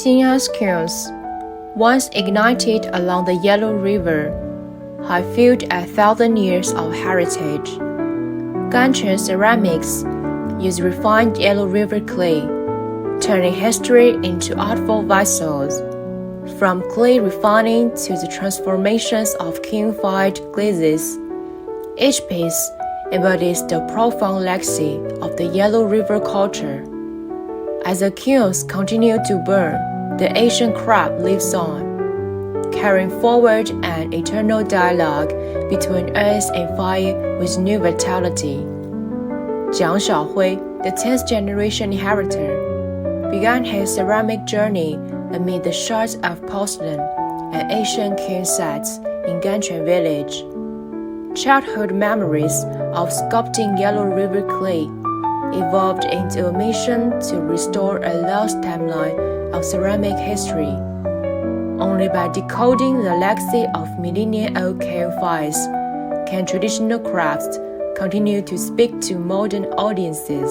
Jiangjia kilns, once ignited along the Yellow River, have filled 1,000 years of heritage. Ganquan ceramics use refined Yellow River clay, turning history into artful vessels. From clay refining to the transformations of kiln-fired glazes, each piece embodies the profound legacy of the Yellow River culture. As the kilns continue to burn, the ancient craft lives on, carrying forward an eternal dialogue between earth and fire with new vitality. Jiang Xiaohui, the 10th generation inheritor, began his ceramic journey amid the shards of porcelain and ancient kiln sets in Ganquan village. Childhood memories of sculpting Yellow River clay evolved into a mission to restore a lost timeline of ceramic history. Only by decoding the legacy of millennia-old kiln fires can traditional crafts continue to speak to modern audiences.